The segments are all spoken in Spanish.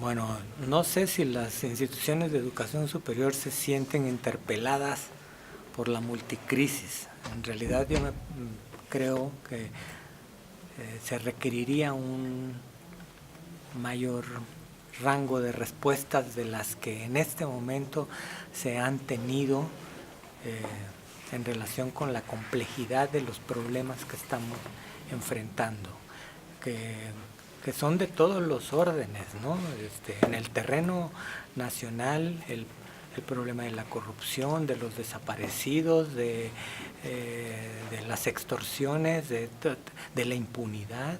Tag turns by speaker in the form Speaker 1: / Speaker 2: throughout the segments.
Speaker 1: Bueno, no sé si las instituciones de educación superior se sienten interpeladas por la multicrisis. En realidad creo que se requeriría un mayor rango de respuestas de las que en este momento se han tenido en relación con la complejidad de los problemas que estamos enfrentando, que son de todos los órdenes, ¿no? En el terreno nacional, el problema de la corrupción, de los desaparecidos, de las extorsiones, de la impunidad,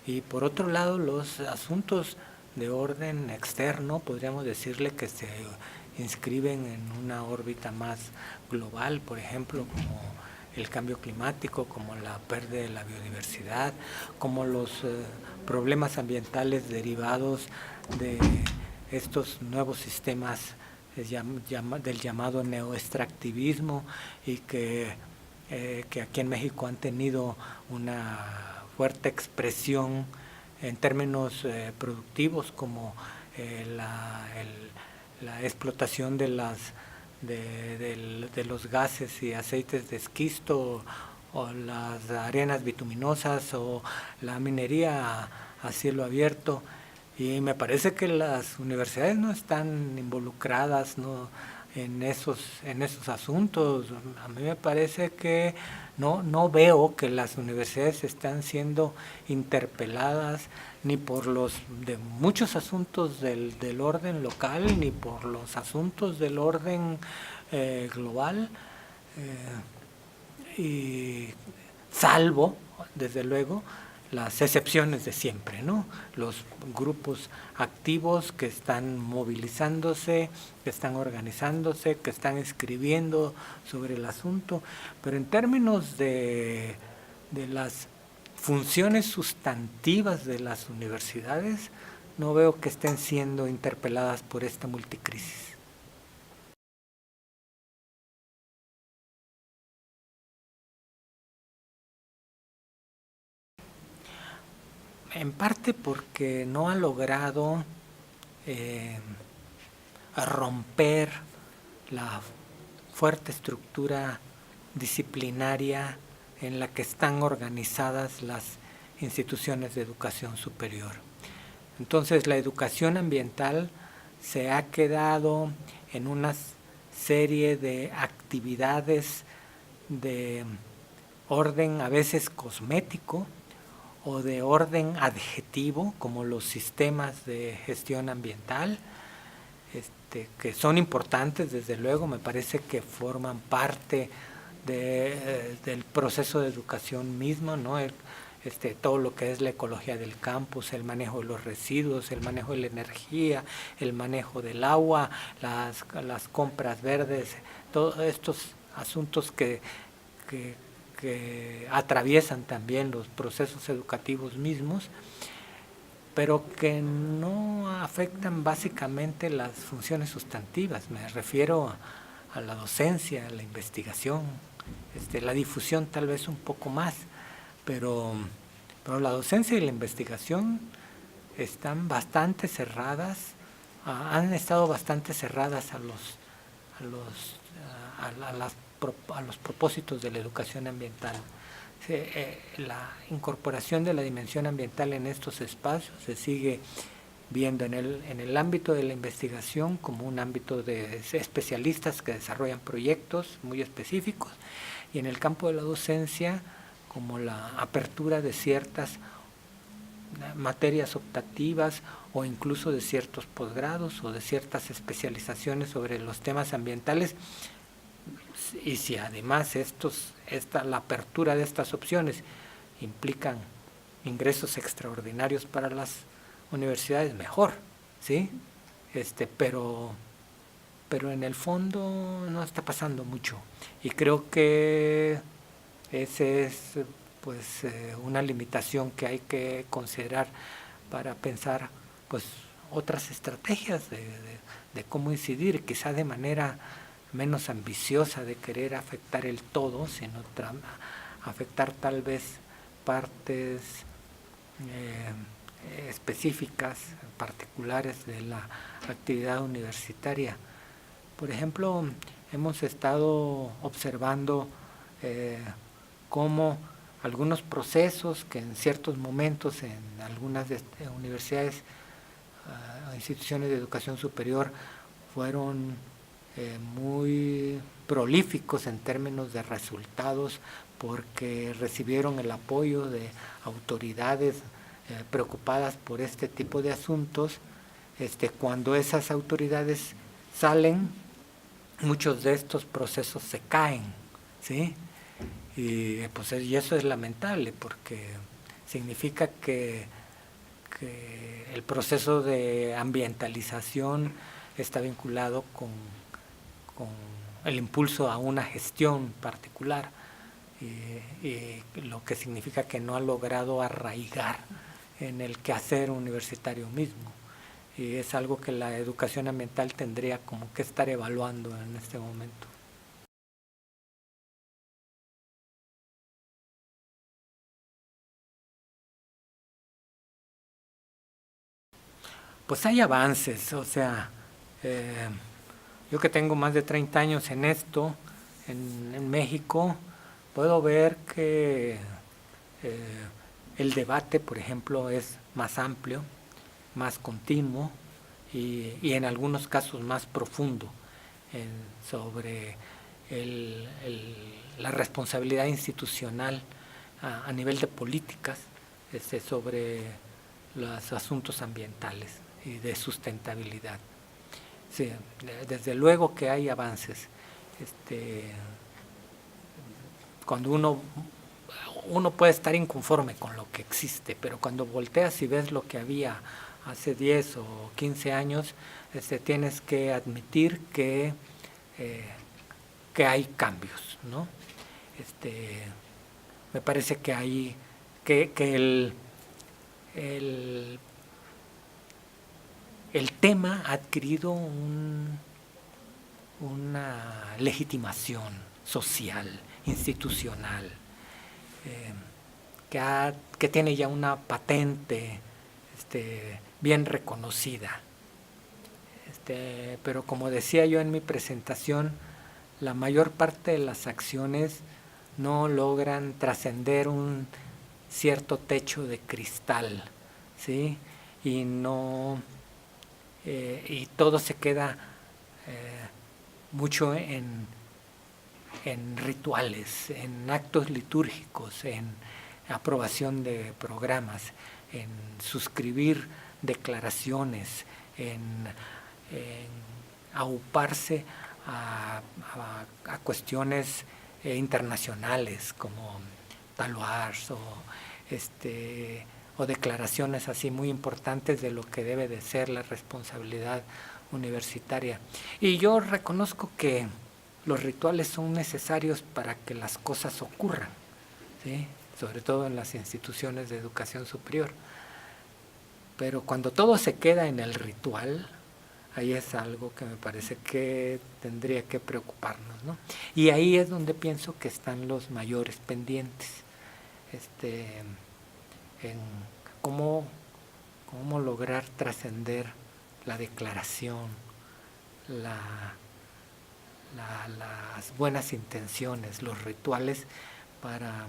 Speaker 1: y por otro lado los asuntos de orden externo, podríamos decirle que se inscriben en una órbita más global, por ejemplo, como el cambio climático, como la pérdida de la biodiversidad, como los problemas ambientales derivados de estos nuevos sistemas del llamado neoextractivismo, y que aquí en México han tenido una fuerte expresión en términos productivos, como la explotación de los gases y aceites de esquisto, o las arenas bituminosas, o la minería a cielo abierto. Y me parece que las universidades no están involucradas, ¿no?, en esos asuntos. A mí me parece que no veo que las universidades están siendo interpeladas ni por los de muchos asuntos del orden local, ni por los asuntos del orden global, y salvo, desde luego, las excepciones de siempre, ¿no? Los grupos activos que están movilizándose, que están organizándose, que están escribiendo sobre el asunto, pero en términos de las funciones sustantivas de las universidades, no veo que estén siendo interpeladas por esta multicrisis. En parte porque no ha logrado romper la fuerte estructura disciplinaria en la que están organizadas las instituciones de educación superior. Entonces, la educación ambiental se ha quedado en una serie de actividades de orden a veces cosmético, o de orden adjetivo, como los sistemas de gestión ambiental, que son importantes, desde luego. Me parece que forman parte del proceso de educación mismo, ¿no? Todo lo que es la ecología del campus, el manejo de los residuos, el manejo de la energía, el manejo del agua, las compras verdes, todos estos asuntos que atraviesan también los procesos educativos mismos, pero que no afectan básicamente las funciones sustantivas. Me refiero a la docencia, a la investigación, la difusión tal vez un poco más, pero la docencia y la investigación están bastante cerradas, han estado bastante cerradas a los propósitos de la educación ambiental. La incorporación de la dimensión ambiental en estos espacios se sigue viendo en el ámbito de la investigación como un ámbito de especialistas que desarrollan proyectos muy específicos, y en el campo de la docencia como la apertura de ciertas materias optativas, o incluso de ciertos posgrados o de ciertas especializaciones sobre los temas ambientales. Y si además la apertura de estas opciones implican ingresos extraordinarios para las universidades, mejor, ¿sí? Pero en el fondo no está pasando mucho, y creo que esa es pues una limitación que hay que considerar para pensar pues otras estrategias de cómo incidir, quizá de manera menos ambiciosa de querer afectar el todo, sino afectar tal vez partes específicas, particulares de la actividad universitaria. Por ejemplo, hemos estado observando cómo algunos procesos que en ciertos momentos en algunas universidades o instituciones de educación superior fueron muy prolíficos en términos de resultados, porque recibieron el apoyo de autoridades preocupadas por este tipo de asuntos. Cuando esas autoridades salen, muchos de estos procesos se caen, ¿sí? Y eso es lamentable, porque significa que el proceso de ambientalización está vinculado con el impulso a una gestión particular, y lo que significa que no ha logrado arraigar en el quehacer universitario mismo. Y es algo que la educación ambiental tendría como que estar evaluando en este momento. Pues hay avances, o sea, yo que tengo más de 30 años en esto, en México, puedo ver que el debate, por ejemplo, es más amplio, más continuo y en algunos casos más profundo sobre la responsabilidad institucional a nivel de políticas sobre los asuntos ambientales y de sustentabilidad. Sí, desde luego que hay avances. Cuando uno puede estar inconforme con lo que existe, pero cuando volteas y ves lo que había hace 10 o 15 años, tienes que admitir que hay cambios, ¿no? Me parece que hay que el tema ha adquirido una legitimación social, institucional, que tiene ya una patente bien reconocida. Pero como decía yo en mi presentación, la mayor parte de las acciones no logran trascender un cierto techo de cristal, ¿sí? Y todo se queda mucho en rituales, en actos litúrgicos, en aprobación de programas, en suscribir declaraciones, en auparse a cuestiones internacionales como Taluars o declaraciones así muy importantes de lo que debe de ser la responsabilidad universitaria. Y yo reconozco que los rituales son necesarios para que las cosas ocurran, ¿sí? Sobre todo en las instituciones de educación superior. Pero cuando todo se queda en el ritual, ahí es algo que me parece que tendría que preocuparnos, ¿no? Y ahí es donde pienso que están los mayores pendientes, en cómo lograr trascender la declaración, las buenas intenciones, los rituales, para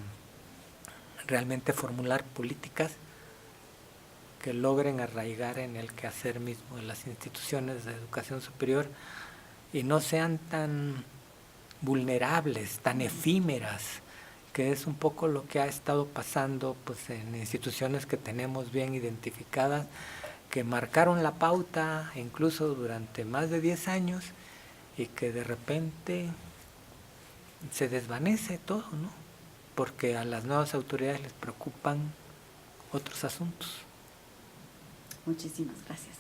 Speaker 1: realmente formular políticas que logren arraigar en el quehacer mismo de las instituciones de educación superior y no sean tan vulnerables, tan efímeras, que es un poco lo que ha estado pasando pues, en instituciones que tenemos bien identificadas, que marcaron la pauta incluso durante más de 10 años y que de repente se desvanece todo, ¿no? Porque a las nuevas autoridades les preocupan otros asuntos.
Speaker 2: Muchísimas gracias.